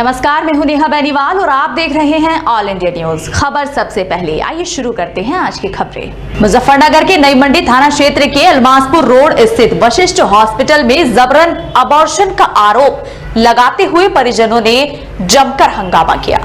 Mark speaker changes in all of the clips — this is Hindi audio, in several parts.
Speaker 1: नमस्कार, मैं हूं नेहा बेनीवाल और आप देख रहे हैं ऑल इंडिया न्यूज। खबर सबसे पहले, आइए शुरू करते हैं आज की खबरें। मुजफ्फरनगर के नई मंडी थाना क्षेत्र के अलमासपुर रोड स्थित वशिष्ठ हॉस्पिटल में जबरन अबॉर्शन का आरोप लगाते हुए परिजनों ने जमकर हंगामा किया।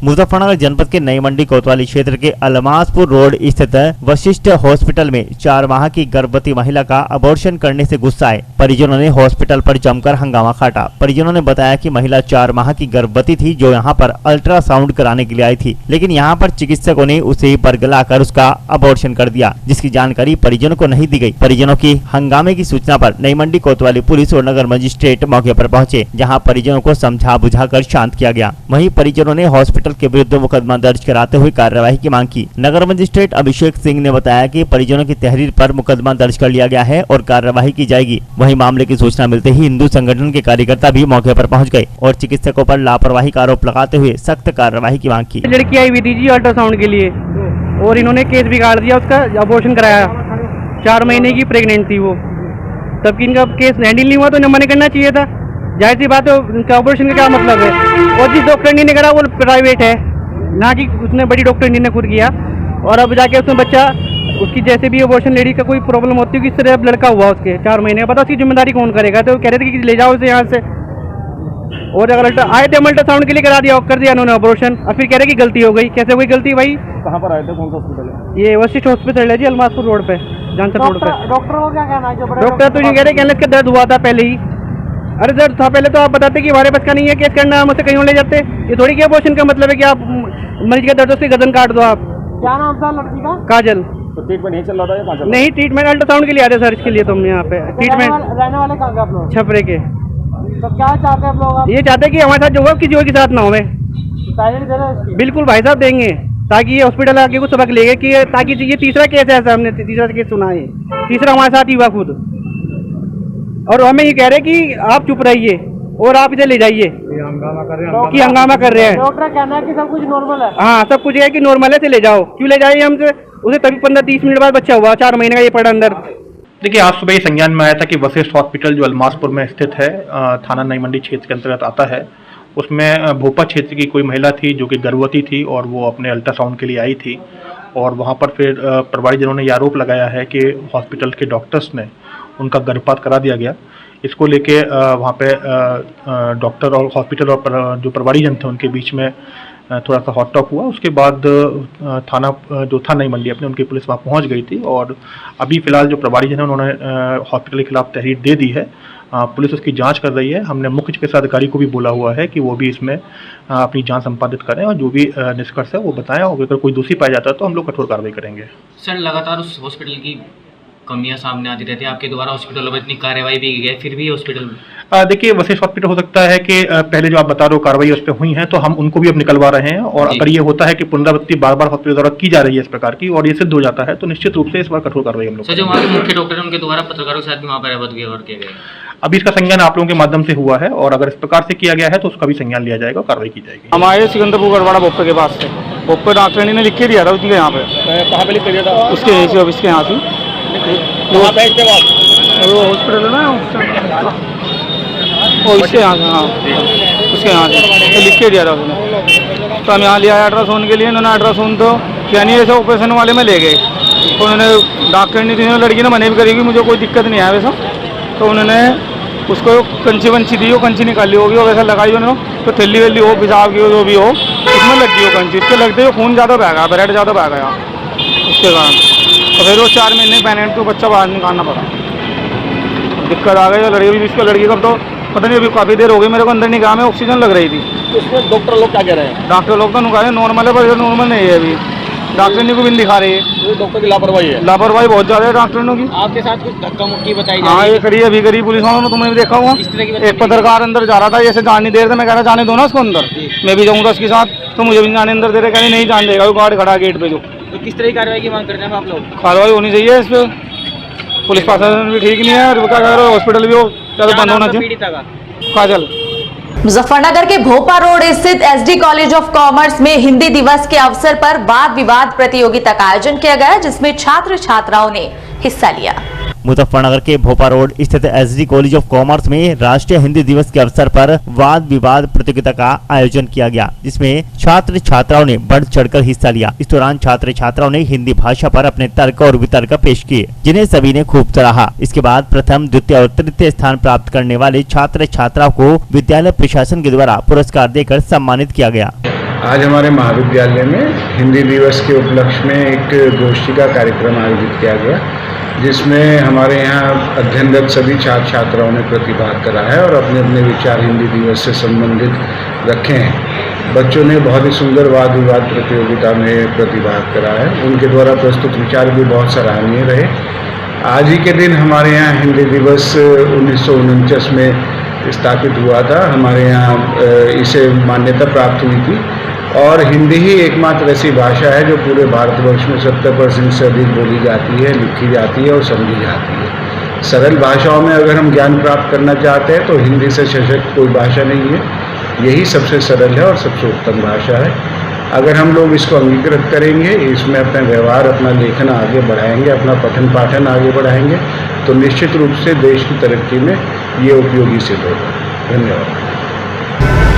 Speaker 2: मुजफ्फरनगर जनपद के नई मंडी कोतवाली क्षेत्र के अलमासपुर रोड स्थित वशिष्ठ हॉस्पिटल में 4 माह की गर्भवती महिला का अबॉर्शन करने से गुस्साए परिजनों ने हॉस्पिटल पर जमकर हंगामा काटा। परिजनों ने बताया कि महिला 4 माह की गर्भवती थी जो यहां पर अल्ट्रासाउंड कराने के लिए आई थी, लेकिन यहां पर चिकित्सकों ने उसे बरगलाकर उसका अबॉर्शन कर दिया, जिसकी जानकारी परिजनों को नहीं दी गई। परिजनों की हंगामे की सूचना पर नई मंडी कोतवाली पुलिस और नगर मजिस्ट्रेट मौके पर पहुंचे, जहाँ परिजनों को समझा बुझाकर शांत किया गया। वहीं परिजनों ने हॉस्पिटल के विरुद्ध मुकदमा दर्ज कराते हुए कार्यवाही की मांग की। नगर मजिस्ट्रेट अभिषेक सिंह ने बताया कि परिजनों की तहरीर पर मुकदमा दर्ज कर लिया गया है और कार्यवाही की जाएगी। वहीं मामले की सूचना मिलते ही हिंदू संगठन के कार्यकर्ता भी मौके पर पहुंच गए और चिकित्सकों पर लापरवाही का आरोप लगाते हुए सख्त कार्यवाही की मांग की।
Speaker 3: लड़की आई हुई थी जी अल्ट्रासाउंड के लिए और इन्होंने केस बिगाड़ दिया, उसका अबॉर्शन कराया। 4 महीने की प्रेग्नेंट थी वो, तब कि इनका केस हैंडल नहीं हुआ तो इन्हें मना करना चाहिए था। जाहिर सी बात है, उनका अबॉर्शन का क्या मतलब है। और जिस डॉक्टर ने करा वो प्राइवेट है ना कि उसने बड़ी डॉक्टर ने खुद किया, और अब जाके उसमें बच्चा उसकी जैसे भी अबॉर्शन लेडी का कोई प्रॉब्लम होती है कि इस तरह अब लड़का हुआ उसके 4 महीने का, पता उसकी जिम्मेदारी कौन करेगा। तो कह रहे थे कि ले जाओ उसे यहाँ से, और अगर आए थे अल्ट्रासाउंड के लिए करा दिया, कर दिया उन्होंने अबॉर्शन, और फिर कह रहे कि गलती हो गई। कैसे हो गई गलती भाई?
Speaker 4: कहाँ पर आए थे, कौन सा हॉस्पिटल है?
Speaker 3: ये वशिष्ठ हॉस्पिटल है जी, अलमासपुर रोड पे, जानसर रोड पे।
Speaker 4: डॉक्टर को क्या कहना है?
Speaker 3: डॉक्टर तो ये कह रहे कि इसका दर्द हुआ था पहले ही। अरे दर्द था पहले तो आप बताते कि हमारे बस का नहीं है केस करना, हम उसे कहीं और ले जाते। ये थोड़ी कि अबॉर्शन का मतलब है कि आप मरीज का दर्द उसकी गर्दन काट दो आप।
Speaker 4: क्या नाम था लड़की का?
Speaker 3: काजल।
Speaker 4: तो ट्रीटमेंट नहीं चल रहा था या कहाँ चल रहा था?
Speaker 3: नहीं, ट्रीटमेंट अल्ट्रासाउंड के लिए आते सर, इसके लिए तुम यहाँ पे ट्रीटमेंट।
Speaker 4: रहने वाले कहाँ के आप लोग?
Speaker 3: छपरे के।
Speaker 4: तो क्या चाहते हैं आप लोग?
Speaker 3: ये चाहते कि हमारे साथ जो होगा किसी और के साथ ना हो।
Speaker 4: साइलेंट दे रहे हैं इसकी?
Speaker 3: बिल्कुल भाई साहब देंगे, ताकि ये हॉस्पिटल आगे कुछ सबक लेंगे कि ताकि ये तीसरा केस है, हमने तीसरा केस सुना है, तीसरा हमारे साथ ही हुआ खुद। और हमें ये कह रहे कि आप चुप रहिए और आप इधर ले जाइए कि हंगामा कर रहे हैं।
Speaker 4: डॉक्टर कहना है कि सब कुछ नॉर्मल है।
Speaker 3: हाँ, सब कुछ है कि नॉर्मल है, से ले जाओ। क्यों ले जाइए हमसे? उसे तभी 15-30 मिनट बाद बच्चा हुआ, 4 महीने का ये पड़ा अंदर।
Speaker 5: देखिए, आज सुबह ये संज्ञान में आया था कि वशिष्ठ हॉस्पिटल जो अलमासपुर में स्थित है, थाना नई मंडी क्षेत्र के अंतर्गत आता है, उसमें भोपा क्षेत्र की कोई महिला थी जो कि गर्भवती थी और वो अपने अल्ट्रासाउंड के लिए आई थी। और वहाँ पर फिर परिवारजनों ने ये आरोप लगाया है कि हॉस्पिटल के डॉक्टर्स ने उनका गर्भपात करा दिया गया। इसको लेके वहाँ पे डॉक्टर और हॉस्पिटल और जो परिवारजन थे उनके बीच में थोड़ा सा हॉट टॉक हुआ। उसके बाद थाना जो था नई मंडी अपने, उनकी पुलिस वहाँ पहुँच गई थी और अभी फिलहाल जो परिवारजन है उन्होंने हॉस्पिटल के खिलाफ तहरीर दे दी है। पुलिस उसकी जांच कर रही है। हमने मुख्य चिकित्सा अधिकारी को भी बोला हुआ है कि वो भी इसमें अपनी जांच संपादित करें और जो भी निष्कर्ष है वो बताएं, और अगर कोई दोषी पाया जाता है तो हम लोग कठोर कार्रवाई करेंगे।
Speaker 6: सर, लगातार उस हॉस्पिटल की कमियां सामने आती रहती है, आपके द्वारा हॉस्पिटलों में इतनी कार्रवाई भी की गई, फिर भी हॉस्पिटल
Speaker 5: देखिए, वशिष्ठ हॉस्पिटल हो सकता है कि पहले जो आप बता रहे हो कार्रवाई उस पर हुई है, तो हम उनको भी अब निकलवा रहे हैं। और अगर ये होता है कि पुनरावृत्ति बार बार हॉस्पिटल द्वारा की जा रही है इस प्रकार की और ये सिद्ध हो जाता है, तो निश्चित रूप से इस बार कठोर कार्रवाई हम लोग।
Speaker 6: सर, जो वहाँ के मुख्य डॉक्टर हैं उनके द्वारा पत्रकारों के साथ भी वहाँ पर अवैध व्यवहार किया गया।
Speaker 5: अभी इसका संज्ञान आप लोगों के माध्यम से हुआ है और अगर इस प्रकार से किया गया है तो उसका भी संज्ञान लिया जाएगा, कार्रवाई की जाएगी।
Speaker 7: हमारे सिकंदरपुर गढ़वाड़ा भोपे के पास से भोपे डॉक्टर ने लिख के दिया था उसके यहाँ पे।
Speaker 4: कहाँ पे लिख के दिया था?
Speaker 7: उसके एसी ऑफिस के यहाँ से।
Speaker 4: वहाँ पे इसके बाद
Speaker 7: वो हॉस्पिटल है ना, वो इसके यहाँ से, हाँ उसके यहाँ से तो लिख के दिया था उसने। तो हम यहाँ ले आए अल्ट्रासाउंड के लिए। उन्होंने अल्ट्रासाउंड तो क्या नहीं, ऐसे ऑपरेशन वाले में ले गए। तो उन्होंने डॉक्टर ने, लड़की ने मने भी करी कि मुझे कोई दिक्कत नहीं है वैसा। तो उन्होंने उसको कंची वंची दी, वो कंची निकाली होगी और वैसा लगाई उन्होंने, तो थैली वैली हो, पिशाब की हो, जो भी हो, उसमें लग गई वो कंची। उसके लगते ही खून ज़्यादा बह गया, ब्लड ज़्यादा बह गया उसके कारण। तो फिर वो 4 महीने प्रेगनेंट को बच्चा बाहर निकालना पड़ा, दिक्कत आ गई। और लड़की का तो पता नहीं, अभी काफ़ी देर हो गई मेरे को अंदर निकाह में ऑक्सीजन लग रही थी।
Speaker 4: उसमें डॉक्टर लोग क्या कह रहे हैं?
Speaker 7: डॉक्टर लोग तो नुकाए नॉर्मल है, पर नॉर्मल नहीं है अभी। डॉक्टर ने को भी दिखा रही है।
Speaker 4: डॉक्टर की लापरवाही है?
Speaker 7: लापरवाही बहुत ज़्यादा है डॉक्टरों की।
Speaker 4: आपके साथ कुछ धक्का मुक्की बताई?
Speaker 7: हाँ, ये खड़ी अभी करी पुलिस वालों ने, तुमने भी देखा हुआ। एक पत्रकार अंदर जा रहा था, ऐसे जाने दे रहे थे, मैं कह रहा जाने दो ना उसको अंदर, मैं भी जाऊँगा उसके साथ, तो मुझे भी जाने अंदर दे रहे, कहीं नहीं जान देगा, वो गार्ड खड़ा गेट पे। जो
Speaker 6: तो किस तरह की कार्रवाई की मांग करते हैं आप लोग?
Speaker 7: कार्रवाई होनी चाहिए इस पर। पुलिस प्रशासन भी ठीक नहीं है और क्या कह रहे, हॉस्पिटल भी वो बंद होना चाहिए। काजल।
Speaker 1: मुजफ्फरनगर के भोपा रोड स्थित एसडी कॉलेज ऑफ कॉमर्स में हिंदी दिवस के अवसर पर वाद विवाद प्रतियोगिता का आयोजन किया गया, जिसमें छात्र छात्राओं ने हिस्सा लिया।
Speaker 2: मुजफ्फरनगर के भोपा रोड स्थित एसडी कॉलेज ऑफ कॉमर्स में राष्ट्रीय हिंदी दिवस के अवसर पर वाद विवाद प्रतियोगिता का आयोजन किया गया, जिसमें छात्र छात्राओं ने बढ़ चढ़कर हिस्सा लिया। इस दौरान छात्र छात्राओं ने हिंदी भाषा पर अपने तर्क और वितर्क पेश किए, जिन्हें सभी ने खूब सराहा। इसके बाद प्रथम, द्वितीय और तृतीय स्थान प्राप्त करने वाले छात्र छात्राओं को विद्यालय प्रशासन के द्वारा पुरस्कार देकर सम्मानित किया गया।
Speaker 8: आज हमारे महाविद्यालय में हिंदी दिवस के उपलक्ष्य में एक गोष्ठी का कार्यक्रम आयोजित किया गया, जिसमें हमारे यहाँ अध्ययनरत सभी छात्र छात्राओं ने प्रतिभाग करा है और अपने अपने विचार हिंदी दिवस से संबंधित रखे हैं। बच्चों ने बहुत ही सुंदर वाद विवाद प्रतियोगिता में प्रतिभाग करा है। उनके द्वारा प्रस्तुत विचार भी बहुत सराहनीय रहे। आज ही के दिन हमारे यहाँ हिंदी दिवस 1949 में स्थापित हुआ था। हमारे यहाँ इसे मान्यता प्राप्त हुई थी और हिंदी ही एकमात्र ऐसी भाषा है जो पूरे भारतवर्ष में 70% से अधिक बोली जाती है, लिखी जाती है और समझी जाती है। सरल भाषाओं में अगर हम ज्ञान प्राप्त करना चाहते हैं तो हिंदी से सशक्त कोई भाषा नहीं है। यही सबसे सरल है और सबसे उत्तम भाषा है। अगर हम लोग इसको अंगीकृत करेंगे, इसमें अपना व्यवहार, अपना लेखन आगे बढ़ाएंगे, अपना पठन पाठन आगे बढ़ाएंगे, तो निश्चित रूप से देश की तरक्की में ये उपयोगी सिद्ध होगा। धन्यवाद।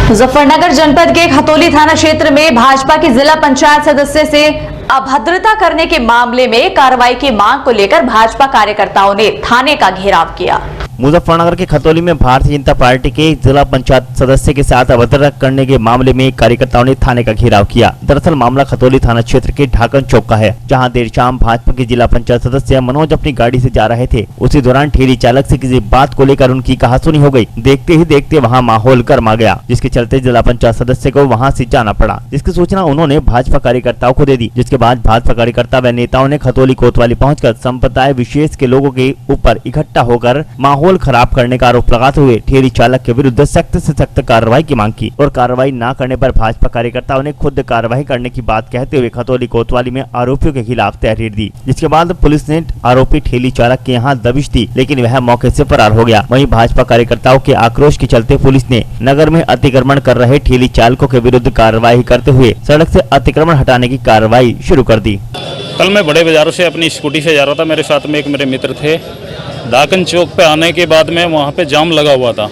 Speaker 1: मुजफ्फरनगर जनपद के खतौली थाना क्षेत्र में भाजपा की जिला पंचायत सदस्य से अभद्रता करने के मामले में कार्रवाई की मांग को लेकर भाजपा कार्यकर्ताओं ने थाने का घेराव किया।
Speaker 2: मुजफ्फरनगर के खतौली में भारतीय जनता पार्टी के जिला पंचायत सदस्य के साथ अभद्रता करने के मामले में कार्यकर्ताओं ने थाने का घेराव किया। दरअसल मामला खतौली थाना क्षेत्र के ढाकन चौक का है, जहां देर शाम भाजपा के जिला पंचायत सदस्य मनोज अपनी गाड़ी से जा रहे थे। उसी दौरान ठेली चालक से किसी बात को लेकर उनकी कहासुनी हो गई। देखते ही देखते वहां माहौल गर्मा गया, जिसके चलते जिला पंचायत सदस्य को वहां से जाना पड़ा, जिसकी सूचना उन्होंने भाजपा कार्यकर्ताओं को दे दी। जिसके बाद भाजपा कार्यकर्ता व नेताओं ने खतौली कोतवाली पहुंचकर संप्रदाय विशेष के लोगों के ऊपर इकट्ठा होकर माहौल खराब करने का आरोप लगाते हुए ठेली चालक के विरुद्ध सख्त से सख्त कार्रवाई की मांग की और कार्रवाई न करने पर भाजपा कार्यकर्ताओं ने खुद कार्रवाई करने की बात कहते हुए खतौली कोतवाली में आरोपियों के खिलाफ तहरीर दी। जिसके बाद पुलिस ने आरोपी ठेली चालक के यहाँ दबिश दी, लेकिन वह मौके से फरार हो गया। वहीं भाजपा कार्यकर्ताओं के आक्रोश के चलते पुलिस ने नगर में अतिक्रमण कर रहे ठेली चालकों के विरुद्ध कार्रवाई करते हुए सड़क से अतिक्रमण हटाने की कार्रवाई शुरू कर दी।
Speaker 9: कल मैं बड़े बाजार से अपनी स्कूटी से जा रहा था, मेरे साथ में एक मेरे मित्र थे। ढाकन चौक पे आने के बाद में वहाँ पे जाम लगा हुआ था,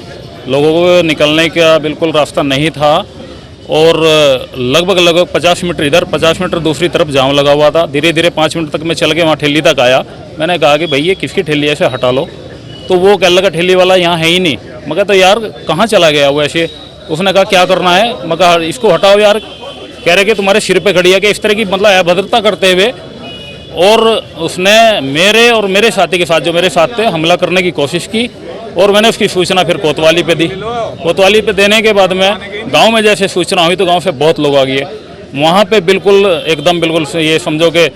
Speaker 9: लोगों को निकलने का बिल्कुल रास्ता नहीं था और लगभग 50 मीटर इधर 50 मीटर दूसरी तरफ जाम लगा हुआ था। धीरे धीरे 5 मिनट तक मैं चल के वहाँ ठेली तक आया। मैंने कहा कि भैया किसकी ठेली ऐसे हटा लो, तो वो कह लगा ठेली वाला यहाँ है ही नहीं। मैं तो यार कहाँ चला गया वो ऐसे। उसने कहा क्या करना है, मैं कहा इसको हटाओ यार। कह रहे कि तुम्हारे सिर पे खड़ी है कि इस तरह की मतलब अभद्रता करते हुए, और उसने मेरे और मेरे साथी के साथ जो मेरे साथ थे हमला करने की कोशिश की और मैंने उसकी सूचना फिर कोतवाली पे दी। कोतवाली पे देने के बाद में गांव में जैसे सूचना हुई तो गांव से बहुत लोग आ गए वहाँ पे। बिल्कुल एकदम बिल्कुल ये समझो कि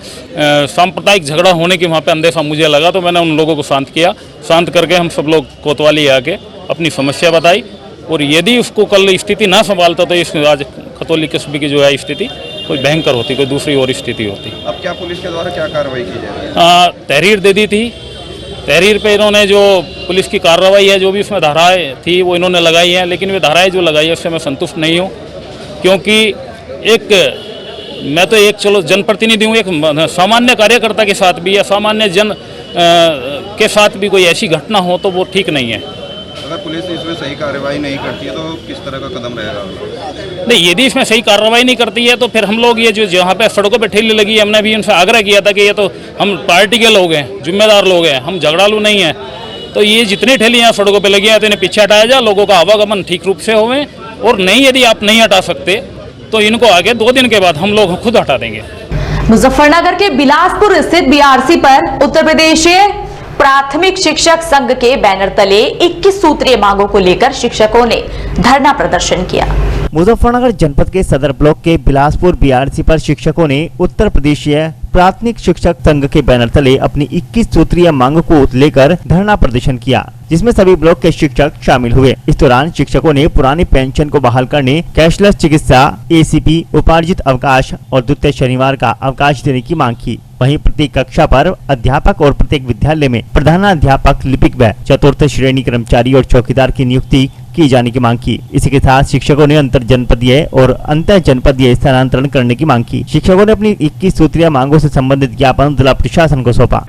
Speaker 9: सांप्रदायिक झगड़ा होने की वहाँ पे अंदेशा मुझे लगा, तो मैंने उन लोगों को शांत किया। शांत करके हम सब लोग कोतवाली आके अपनी समस्या बताई और यदि उसको कल स्थिति ना संभालता तो इस आज खतौली कस्बे की जो है स्थिति कोई भयंकर होती, कोई दूसरी और स्थिति होती।
Speaker 10: अब क्या पुलिस के द्वारा क्या कार्रवाई की जा रही है?
Speaker 9: तहरीर दे दी थी। तहरीर पे इन्होंने जो पुलिस की कार्रवाई है, जो भी उसमें धाराएं थी वो इन्होंने लगाई हैं, लेकिन वे धाराएं जो लगाई है उससे मैं संतुष्ट नहीं हूँ, क्योंकि मैं तो एक चलो जनप्रतिनिधि हूँ, एक सामान्य कार्यकर्ता के साथ भी या सामान्य जन के साथ भी कोई ऐसी घटना हो तो वो ठीक नहीं है।
Speaker 10: अगर पुलिस इसमें सही कार्रवाई नहीं करती है तो किस तरह का कदम रहेगा?
Speaker 9: नहीं, यदि इसमें सही कार्रवाई नहीं करती है तो फिर हम लोग ये जो जहाँ पे सड़कों पे ठेली लगी है, हमने भी उनसे आग्रह किया था कि ये तो हम पार्टी के लोग हैं, जिम्मेदार लोग हैं, हम झगड़ालू नहीं हैं, तो ये जितनी ठेली यहाँ सड़कों पे लगी है तो इन्हें पीछे हटाया जाए, लोगों का आवागमन ठीक रूप से होवे, और नहीं यदि आप नहीं हटा सकते तो इनको आगे 2 दिन के बाद हम लोग खुद हटा देंगे।
Speaker 1: मुजफ्फरनगर के बिलासपुर स्थित बीआरसी पर उत्तर प्रदेश प्राथमिक शिक्षक संघ के बैनर तले 21 सूत्रीय मांगों को लेकर शिक्षकों ने धरना प्रदर्शन किया।
Speaker 2: मुजफ्फरनगर जनपद के सदर ब्लॉक के बिलासपुर बीआरसी पर शिक्षकों ने उत्तर प्रदेशीय प्राथमिक शिक्षक संघ के बैनर तले अपनी 21 सूत्रीय मांगों को लेकर धरना प्रदर्शन किया, जिसमें सभी ब्लॉक के शिक्षक शामिल हुए। इस दौरान शिक्षकों ने पुरानी पेंशन को बहाल करने, कैशलेस चिकित्सा, एसीपी, उपार्जित अवकाश और द्वितीय शनिवार का अवकाश देने की मांग की। वहीं प्रत्येक कक्षा पर अध्यापक और प्रत्येक विद्यालय में प्रधानाध्यापक, लिपिक व चतुर्थ श्रेणी कर्मचारी और चौकीदार की नियुक्ति की जाने की मांग की। इसी के साथ शिक्षकों ने अंतर जनपदीय और अंतर जनपदीय स्थानांतरण करने की मांग की। शिक्षकों ने अपनी 21 सूत्रीय मांगों से संबंधित ज्ञापन जिला प्रशासन को सौंपा।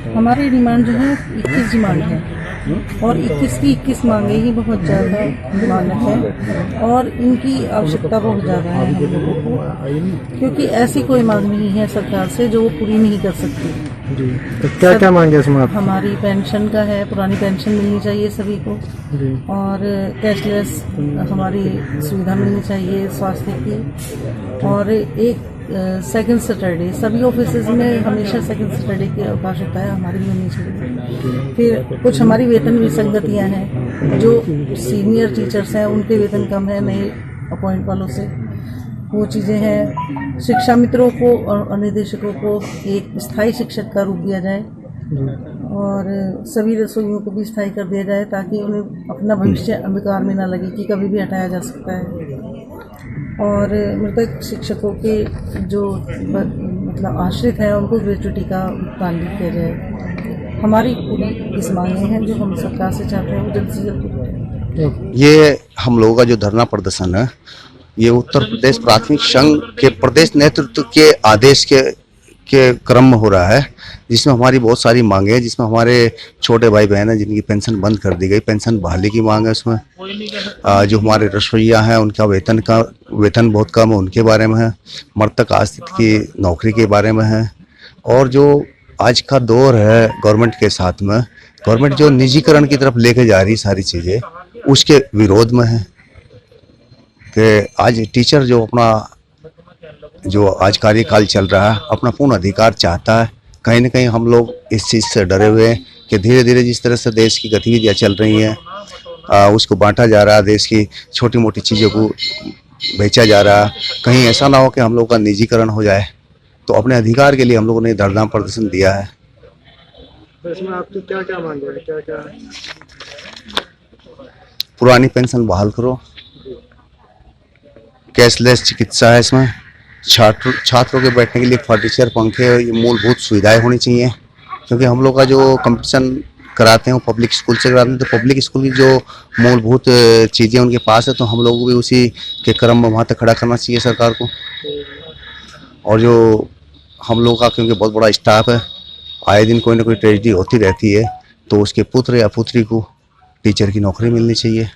Speaker 11: हमारी डिमांड जो है 21 डिमांड है और 21 की 21 मांगे ही बहुत ज़्यादा मानक है और इनकी आवश्यकता बहुत ज़्यादा है हम लोगों को, क्योंकि ऐसी कोई मांग नहीं है सरकार से जो वो पूरी नहीं कर सकती।
Speaker 7: तो क्या क्या मांगे इसमें आप?
Speaker 11: हमारी पेंशन का है, पुरानी पेंशन मिलनी चाहिए सभी को और कैशलेस हमारी सुविधा मिलनी चाहिए स्वास्थ्य की, और एक सेकंड सैटरडे सभी ऑफिसेज में हमेशा सेकंड सैटरडे की अवकाश होता है, हमारी भी होनी चाहिए। फिर कुछ हमारी वेतन विसंगतियां हैं, जो सीनियर टीचर्स हैं उनके वेतन कम है नए अपॉइंट वालों से, वो चीज़ें हैं। शिक्षा मित्रों को और निदेशकों को एक स्थायी शिक्षक का रूप दिया जाए और सभी रसोइयों को भी स्थायी कर दिया जाए ताकि उन्हें अपना भविष्य अंधकार में ना लगे कि कभी भी हटाया जा सकता है। और मृतक शिक्षकों के जो मतलब आश्रित हैं उनको ग्रेच्युटी का भुगतान भी किया जाए। हमारी पूरी इस मांगे हैं जो हम सरकार से चाहते हैं वो जल्द से जल्द।
Speaker 12: ये हम लोगों का जो धरना प्रदर्शन है ये उत्तर प्रदेश प्राथमिक संघ के प्रदेश नेतृत्व के आदेश के क्रम में हो रहा है, जिसमें हमारी बहुत सारी मांगे हैं, जिसमें हमारे छोटे भाई बहन हैं जिनकी पेंशन बंद कर दी गई, पेंशन बहाली की मांग है उसमें। जो हमारे रसोइया हैं उनका वेतन बहुत कम है, उनके बारे में है। मृतक आश्रित की नौकरी के बारे में है। और जो आज का दौर है गवर्नमेंट के साथ में, गवर्नमेंट जो निजीकरण की तरफ लेके जा रही सारी चीज़ें, उसके विरोध में है कि आज टीचर जो अपना जो आज कार्यकाल चल रहा है अपना पूर्ण अधिकार चाहता है। कहीं ना कहीं हम लोग इस चीज़ से डरे हुए हैं कि धीरे धीरे जिस तरह से देश की गतिविधियां चल रही हैं उसको बांटा जा रहा है, देश की छोटी मोटी चीज़ों को बेचा जा रहा है। कहीं ऐसा ना हो कि हम लोग का निजीकरण हो जाए। तो अपने अधिकार के लिए हम लोगों ने धरना प्रदर्शन दिया है।
Speaker 7: तो इसमें आपकी क्या क्या मांगे हैं? क्या क्या
Speaker 12: पुरानी पेंशन बहाल करो, कैशलेस चिकित्सा है इसमें, छात्रों के बैठने के लिए फर्नीचर, पंखे, ये मूलभूत सुविधाएं होनी चाहिए। क्योंकि हम लोग का जो कंपटीशन कराते हैं वो पब्लिक स्कूल से कराते हैं, तो पब्लिक स्कूल की जो मूलभूत चीज़ें उनके पास है तो हम लोग भी उसी के क्रम में वहाँ तक खड़ा करना चाहिए सरकार को। और जो हम लोग का क्योंकि बहुत बड़ा स्टाफ है, आए दिन कोई ना कोई ट्रेजेडी होती रहती है, तो उसके पुत्र या पुत्री को टीचर की नौकरी मिलनी चाहिए।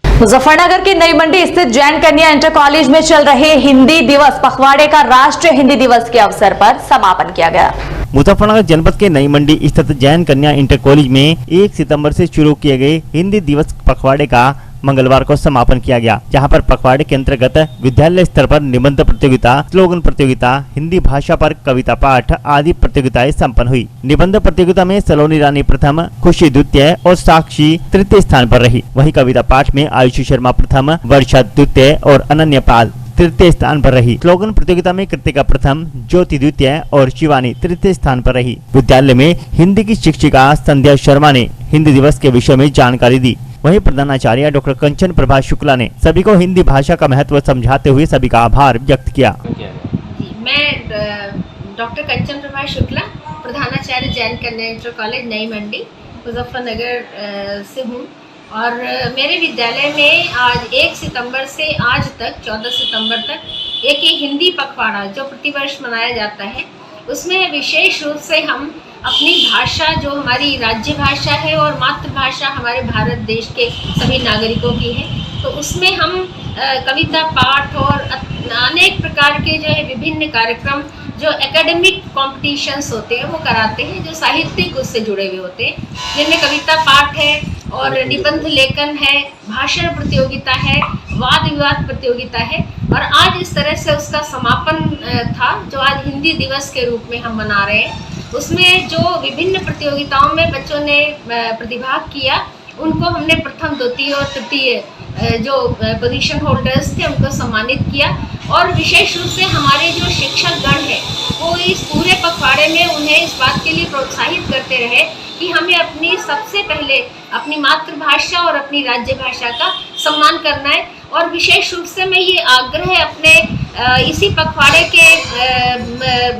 Speaker 1: मुजफ्फरनगर के नई मंडी स्थित जैन कन्या इंटर कॉलेज में चल रहे हिंदी दिवस पखवाड़े का राष्ट्रीय हिंदी दिवस के अवसर पर समापन किया गया।
Speaker 2: मुजफ्फरनगर जनपद के नई मंडी स्थित जैन कन्या इंटर कॉलेज में 1 सितंबर से शुरू किए गए हिंदी दिवस पखवाड़े का मंगलवार को समापन किया गया, जहां पर पखवाड़े के अंतर्गत विद्यालय स्तर पर निबंध प्रतियोगिता, स्लोगन प्रतियोगिता, हिंदी भाषा पर कविता पाठ आदि प्रतियोगिताएं संपन्न हुई। निबंध प्रतियोगिता में सलोनी रानी प्रथम, खुशी द्वितीय और साक्षी तृतीय स्थान पर रही। वहीं कविता पाठ में आयुषी शर्मा प्रथम, वर्षा द्वितीय और अनन्या पाल तृतीय स्थान पर रही। स्लोगन प्रतियोगिता में कृतिका प्रथम, ज्योति द्वितीय और शिवानी तृतीय स्थान पर रही। विद्यालय में हिंदी की शिक्षिका संध्या शर्मा ने हिंदी दिवस के विषय में जानकारी दी। वहीं प्रधानाचार्य डॉक्टर कंचन प्रभा शुक्ला ने सभी को हिंदी भाषा का महत्व समझाते हुए सभी का आभार व्यक्त किया।
Speaker 13: मैं डॉक्टर कंचन प्रभा शुक्ला, प्रधानाचार्य जैन कन्या इंटर कॉलेज नई मंडी मुजफ्फरनगर से हूँ और मेरे विद्यालय में आज 1 सितंबर से आज तक 14 सितंबर तक एक ये हिंदी पखवाड़ा जो प्रतिवर्ष मनाया जाता है, उसमें विशेष रूप से हम अपनी भाषा जो हमारी राज्य भाषा है और मातृभाषा हमारे भारत देश के सभी नागरिकों की है, तो उसमें हम कविता पाठ और अनेक प्रकार के जो है विभिन्न कार्यक्रम जो एकेडमिक कॉम्पिटिशन्स होते हैं वो कराते हैं, जो साहित्यिक उससे जुड़े हुए होते हैं, जिनमें कविता पाठ है और निबंध लेखन है, भाषण प्रतियोगिता है, वाद विवाद प्रतियोगिता है। और आज इस तरह से उसका समापन था जो आज हिंदी दिवस के रूप में हम मना रहे हैं। उसमें जो विभिन्न प्रतियोगिताओं में बच्चों ने प्रतिभाग किया, उनको हमने प्रथम, द्वितीय और तृतीय जो पोजीशन होल्डर्स थे उनको सम्मानित किया। और विशेष रूप से हमारे जो शिक्षक गण हैं वो इस पूरे पखवाड़े में उन्हें इस बात के लिए प्रोत्साहित करते रहे कि हमें अपनी सबसे पहले अपनी मातृभाषा और अपनी राज्य भाषा का सम्मान करना है। और विशेष रूप से मैं ये आग्रह अपने इसी पखवाड़े के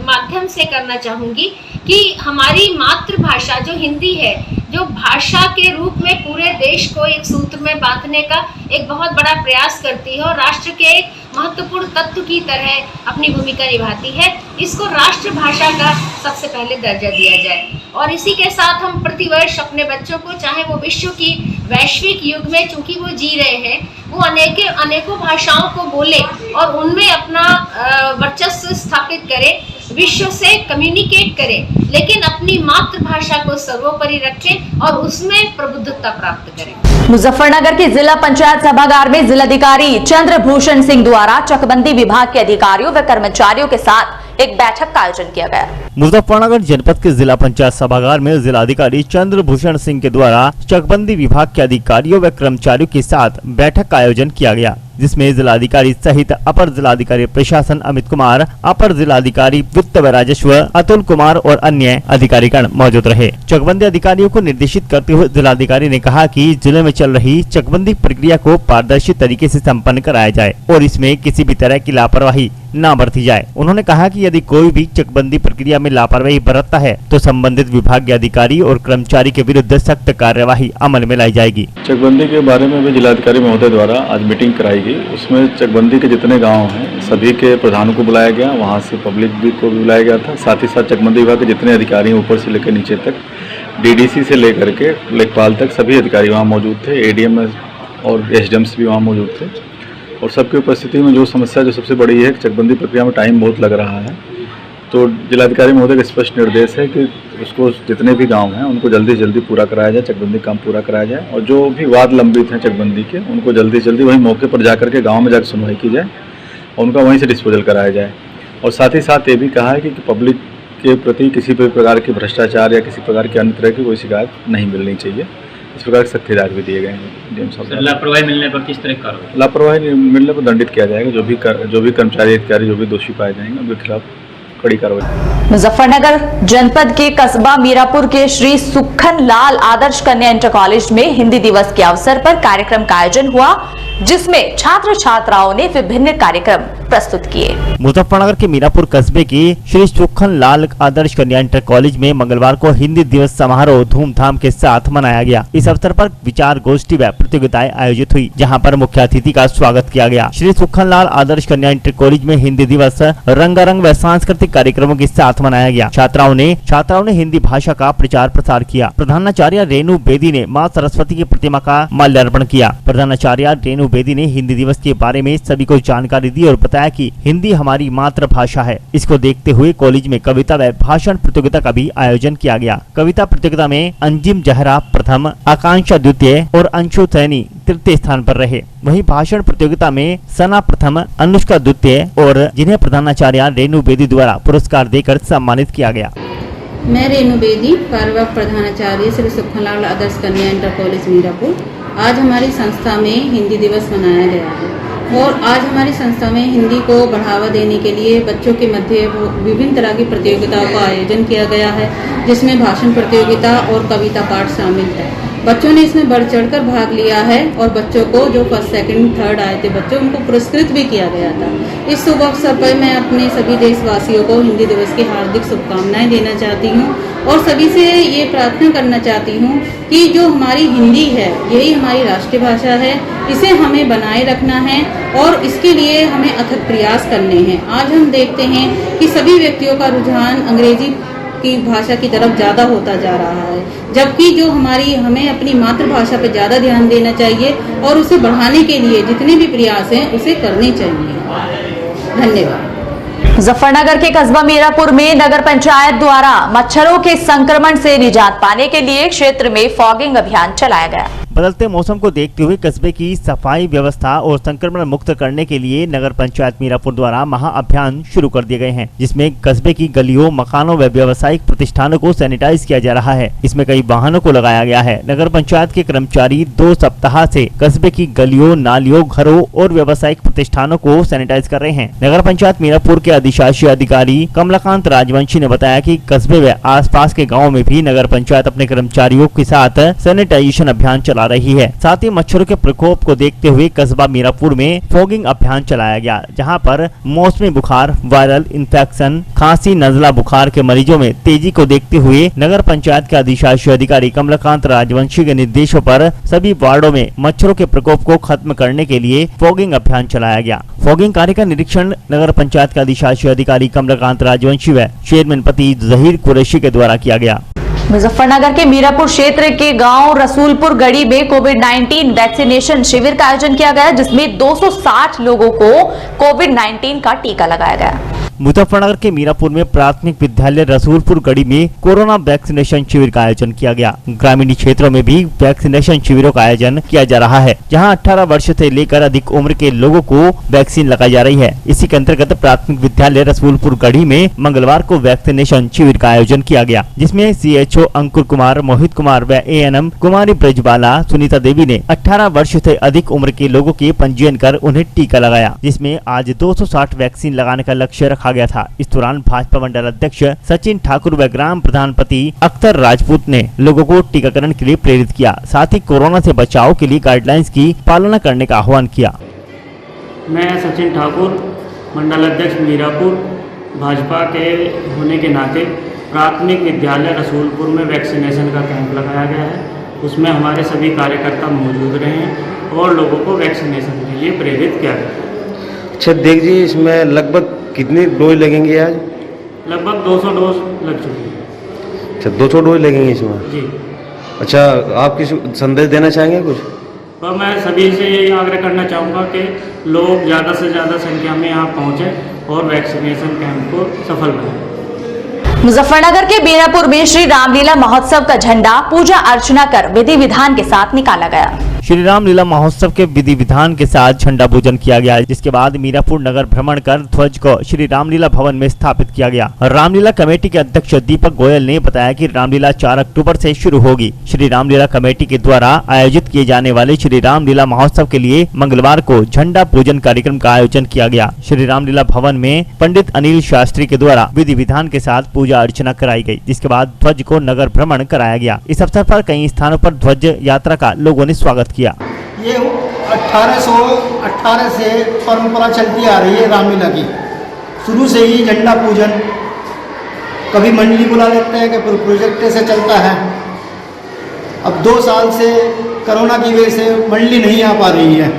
Speaker 13: माध्यम से करना चाहूँगी कि हमारी मातृभाषा जो हिंदी है, जो भाषा के रूप में पूरे देश को एक सूत्र में बांधने का एक बहुत बड़ा प्रयास करती है और राष्ट्र के एक महत्वपूर्ण तत्व की तरह अपनी भूमिका निभाती है, इसको राष्ट्रभाषा का सबसे पहले दर्जा दिया जाए। और इसी के साथ हम प्रतिवर्ष अपने बच्चों को, चाहे वो विश्व की वैश्विक युग में चूंकि वो जी रहे हैं, वो अनेकों भाषाओं को बोले और उनमें अपना वर्चस्व स्थापित करें, विश्व से कम्युनिकेट करें, लेकिन अपनी मातृभाषा को सर्वोपरि रखें और उसमें प्रबुद्धता प्राप्त करें।
Speaker 1: मुजफ्फरनगर के जिला पंचायत सभागार में जिलाधिकारी चंद्रभूषण सिंह द्वारा चकबंदी विभाग के अधिकारियों व कर्मचारियों के साथ एक बैठक का आयोजन किया गया।
Speaker 2: मुजफ्फरनगर जनपद के जिला पंचायत सभागार में जिलाधिकारी चंद्रभूषण सिंह के द्वारा चकबंदी विभाग के अधिकारियों व कर्मचारियों के साथ बैठक का आयोजन किया गया, जिसमें जिलाधिकारी सहित अपर जिलाधिकारी प्रशासन अमित कुमार, अपर जिलाधिकारी वित्त व राजस्व अतुल कुमार और अन्य अधिकारीगण मौजूद रहे। चकबंदी अधिकारियों को निर्देशित करते हुए जिलाधिकारी ने कहा कि जिले में चल रही चकबंदी प्रक्रिया को पारदर्शी तरीके से संपन्न कराया जाए और इसमें किसी भी तरह की लापरवाही न बरती जाए। उन्होंने कहा कि यदि कोई भी चकबंदी प्रक्रिया में लापरवाही बरतता है तो संबंधित विभाग के अधिकारी और कर्मचारी के विरुद्ध सख्त कार्यवाही अमल में लाई जाएगी।
Speaker 14: चकबंदी के बारे में भी जिलाधिकारी महोदय द्वारा आज मीटिंग कराई गई। उसमें चकबंदी के जितने गांव हैं सभी के प्रधानों को बुलाया गया, वहां से पब्लिक भी को भी बुलाया गया था। साथ ही साथ चकबंदी विभाग के जितने अधिकारी हैं ऊपर से लेकर नीचे तक, डीडीसी से लेकर के लेखपाल तक सभी अधिकारी वहाँ मौजूद थे। एडीएम और एसडीएम्स भी वहाँ मौजूद थे और सबकी उपस्थिति में जो समस्या जो सबसे बड़ी है, चकबंदी प्रक्रिया में टाइम बहुत लग रहा है, तो जिलाधिकारी महोदय का स्पष्ट निर्देश है कि उसको जितने भी गांव हैं उनको जल्दी से जल्दी पूरा कराया जाए, चकबंदी काम पूरा कराया जाए और जो भी वाद लंबित हैं चकबंदी के उनको जल्दी से जल्दी वहीं मौके पर जा करके गाँव में जाकर सुनवाई की जाए और उनका वहीं से डिस्पोजल कराया जाए। और साथ ही साथ ये भी कहा है कि पब्लिक के प्रति किसी भी प्रकार के भ्रष्टाचार या किसी प्रकार की अन्य तरह की कोई शिकायत नहीं मिलनी चाहिए। इस प्रकार के सख्त हिदायत भी दिए गए हैं।
Speaker 6: लापरवाही मिलने पर किस तरह कार्रवाई?
Speaker 14: लापरवाही मिलने पर दंडित किया जाएगा। जो भी कर्मचारी अधिकारी जो भी दोषी पाए जाएंगे उनके खिलाफ कड़ी कार्रवाई।
Speaker 1: मुजफ्फरनगर जनपद के कस्बा मीरापुर के श्री सुखन लाल आदर्श कन्या इंटर कॉलेज में हिंदी दिवस के अवसर पर कार्यक्रम का आयोजन हुआ, जिसमें छात्र छात्राओं ने विभिन्न कार्यक्रम प्रस्तुत किए।
Speaker 2: मुजफ्फरनगर के मीरापुर कस्बे की श्री सुखन लाल आदर्श कन्या इंटर कॉलेज में मंगलवार को हिंदी दिवस समारोह धूमधाम के साथ मनाया गया। इस अवसर पर विचार गोष्ठी व प्रतियोगिताएं आयोजित हुई, जहां पर मुख्य अतिथि का स्वागत किया गया। श्री सुखन लाल आदर्श कन्या इंटर कॉलेज में हिंदी दिवस रंगारंग व सांस्कृतिक कार्यक्रमों के साथ मनाया गया। छात्राओं ने हिंदी भाषा का प्रचार प्रसार किया। प्रधानाचार्य रेणु बेदी ने माँ सरस्वती की प्रतिमा का माल्यार्पण किया। प्रधानाचार्य रेणु बेदी ने हिंदी दिवस के बारे में सभी को जानकारी दी और बताया कि हिंदी हमारी मातृभाषा है। इसको देखते हुए कॉलेज में कविता व भाषण प्रतियोगिता का भी आयोजन किया गया। कविता प्रतियोगिता में अंजिम जहरा प्रथम, आकांक्षा द्वितीय और अंशु सैनी तृतीय स्थान पर रहे। वहीं भाषण प्रतियोगिता में सना प्रथम, अनुष्का द्वितीय और जिन्हें प्रधानाचार्य रेणु बेदी द्वारा पुरस्कार देकर सम्मानित किया गया।
Speaker 15: मैं रेणु बेदी, कार्यवाहक प्रधानाचार्य श्री सुखनलाल आदर्श कन्या इंटर कॉलेज मीरापुर। आज हमारी संस्था में हिंदी दिवस मनाया गया है और आज हमारी संस्था में हिंदी को बढ़ावा देने के लिए बच्चों के मध्य विभिन्न तरह की प्रतियोगिताओं का आयोजन किया गया है, जिसमें भाषण प्रतियोगिता और कविता पाठ शामिल है। बच्चों ने इसमें बढ़ चढ़कर भाग लिया है और बच्चों को जो फर्स्ट सेकंड थर्ड आए थे बच्चों, उनको पुरस्कृत भी किया गया था। इस शुभ अवसर पर मैं अपने सभी देशवासियों को हिंदी दिवस की हार्दिक शुभकामनाएं देना चाहती हूं और सभी से ये प्रार्थना करना चाहती हूं कि जो हमारी हिंदी है यही हमारी राष्ट्रीय भाषा है, इसे हमें बनाए रखना है और इसके लिए हमें अथक प्रयास करने हैं। आज हम देखते हैं कि सभी व्यक्तियों का रुझान अंग्रेजी की भाषा की तरफ ज़्यादा होता जा रहा है, जबकि जो हमें अपनी मातृभाषा पर ज़्यादा ध्यान देना चाहिए और उसे बढ़ाने के लिए जितने भी प्रयास हैं उसे करने चाहिए। धन्यवाद।
Speaker 1: मुजफ्फरनगर के कस्बा मीरापुर में नगर पंचायत द्वारा मच्छरों के संक्रमण से निजात पाने के लिए क्षेत्र में फॉगिंग अभियान चलाया गया।
Speaker 2: बदलते मौसम को देखते हुए कस्बे की सफाई व्यवस्था और संक्रमण मुक्त करने के लिए नगर पंचायत मीरापुर द्वारा महाअभियान शुरू कर दिए गए हैं, जिसमें कस्बे की गलियों, मकानों व व्यावसायिक प्रतिष्ठानों को सैनिटाइज किया जा रहा है। इसमें कई वाहनों को लगाया गया है। नगर पंचायत के कर्मचारी 2 सप्ताह से कस्बे की गलियों, नालियों, घरों और व्यावसायिक प्रतिष्ठानों को सैनिटाइज कर रहे हैं। नगर पंचायत मीरापुर के अधिशासी अधिकारी कमलाकांत राजवंशी ने बताया कि कस्बे व आसपास के गाँव में भी नगर पंचायत अपने कर्मचारियों के साथ सैनिटाइजेशन अभियान चला चला रही है। साथ ही मच्छरों के प्रकोप को देखते हुए कस्बा मीरापुर में फॉगिंग अभियान चलाया गया, जहां पर मौसमी बुखार, वायरल इन्फेक्शन, खांसी, नजला बुखार के मरीजों में तेजी को देखते हुए नगर पंचायत के अधिशासी अधिकारी कमलाकांत राजवंशी के निर्देशों पर सभी वार्डों में मच्छरों के प्रकोप को खत्म करने के लिए फॉगिंग अभियान चलाया गया। फॉगिंग कार्य का निरीक्षण नगर पंचायत के अधिशासी अधिकारी कमलाकांत राजवंशी व चेयरमैन पति जहीर कुरैशी के द्वारा किया गया।
Speaker 1: मुजफ्फरनगर के मीरापुर क्षेत्र के गांव रसूलपुर गढ़ी में कोविड-19 वैक्सीनेशन शिविर का आयोजन किया गया, जिसमें 260 लोगों को कोविड-19 का टीका लगाया गया।
Speaker 2: मुजफ्फरनगर के मीरापुर में प्राथमिक विद्यालय रसूलपुर गढ़ी में कोरोना वैक्सीनेशन शिविर का आयोजन किया गया। ग्रामीण क्षेत्रों में भी वैक्सीनेशन शिविरों का आयोजन किया जा रहा है, जहां 18 वर्ष से लेकर अधिक उम्र के लोगों को वैक्सीन लगाई जा रही है। इसी के अंतर्गत प्राथमिक विद्यालय रसूलपुर गढ़ी में मंगलवार को वैक्सीनेशन शिविर का आयोजन किया गया, जिसमें CHO अंकुर कुमार, मोहित कुमार व ANM कुमारी ब्रजबाला सुनीता देवी ने 18 वर्ष से अधिक उम्र के लोगों के पंजीयन कर उन्हें टीका लगाया, जिसमें आज 260 वैक्सीन लगाने का लक्ष्य रखा गया था। इस दौरान भाजपा मंडल अध्यक्ष सचिन ठाकुर व ग्राम प्रधान पति अख्तर राजपूत ने लोगों को टीकाकरण के लिए प्रेरित किया। साथ ही कोरोना से बचाव के लिए गाइडलाइंस की पालना करने का आह्वान किया।
Speaker 16: मैं सचिन ठाकुर, मंडल अध्यक्ष मीरापुर, भाजपा के होने के नाते प्राथमिक विद्यालय रसूलपुर में वैक्सीनेशन का कैंप लगाया गया है। उसमें हमारे सभी कार्यकर्ता मौजूद रहे हैं और लोगों को वैक्सीनेशन के लिए प्रेरित किया गया।
Speaker 17: अच्छा देख जी, इसमें लगभग कितनी डोज लगेंगे आज?
Speaker 16: लगभग 200 डोज लग चुकी है।
Speaker 17: अच्छा 200 डोज लगेंगे इसमें?
Speaker 16: जी।
Speaker 17: अच्छा, आप किसी संदेश देना चाहेंगे कुछ?
Speaker 16: और मैं सभी से यही आग्रह करना चाहूँगा कि लोग ज़्यादा से ज़्यादा संख्या में यहाँ पहुँचें और वैक्सीनेशन कैंप को सफल बनाएं।
Speaker 1: मुजफ्फरनगर के बीरापुर में श्री रामलीला महोत्सव का झंडा पूजा अर्चना कर विधि विधान के साथ निकाला गया।
Speaker 2: श्री रामलीला महोत्सव के विधि विधान के साथ झंडा पूजन किया गया, जिसके बाद मीरापुर नगर भ्रमण कर ध्वज को श्री रामलीला भवन में स्थापित किया गया। रामलीला कमेटी के अध्यक्ष दीपक गोयल ने बताया कि रामलीला 4 अक्टूबर से शुरू होगी। श्री रामलीला कमेटी के द्वारा आयोजित किए जाने वाले श्री रामलीला महोत्सव के लिए मंगलवार को झंडा पूजन कार्यक्रम का आयोजन किया गया। श्री रामलीला भवन में पंडित अनिल शास्त्री के द्वारा विधि विधान के साथ पूजा अर्चना कराई गई, जिसके बाद ध्वज को नगर भ्रमण कराया गया। इस अवसर पर कई स्थानों पर ध्वज यात्रा का लोगों ने स्वागत किया।
Speaker 18: ये 1818 से परंपरा चलती आ रही है रामलीला की। शुरू से ही झंडा पूजन कभी मंडली बुला लेते हैं, कभी प्रोजेक्ट से चलता है। अब 2 साल से कोरोना की वजह से मंडली नहीं आ पा रही है।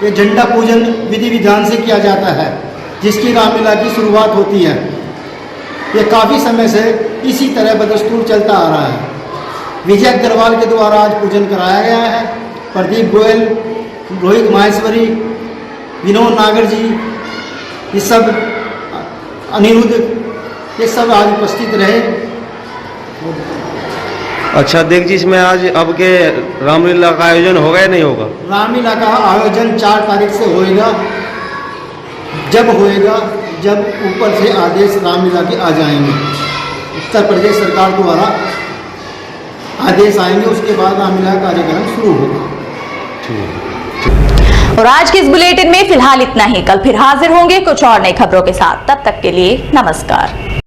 Speaker 18: ये झंडा पूजन विधि विधान से किया जाता है, जिसकी रामलीला की शुरुआत होती है। ये काफ़ी समय से इसी तरह बदस्तूर चलता आ रहा है। विजय अग्रवाल के द्वारा आज पूजन कराया गया है। प्रदीप गोयल, रोहित माहेश्वरी, विनोद नागर जी, ये सब, अनिरुद्ध, ये सब आज उपस्थित रहे।
Speaker 17: अच्छा देख जी, इसमें आज अब के रामलीला का आयोजन होगा या नहीं होगा?
Speaker 18: रामलीला का आयोजन 4 तारीख से होएगा। जब होएगा जब ऊपर से आदेश रामलीला के आ जाएंगे, उत्तर प्रदेश सरकार द्वारा आदेश आएंगे, उसके बाद रामलीला कार्यक्रम शुरू होगा।
Speaker 1: और आज के इस बुलेटिन में फिलहाल इतना ही। कल फिर हाजिर होंगे कुछ और नई खबरों के साथ। तब तक के लिए नमस्कार।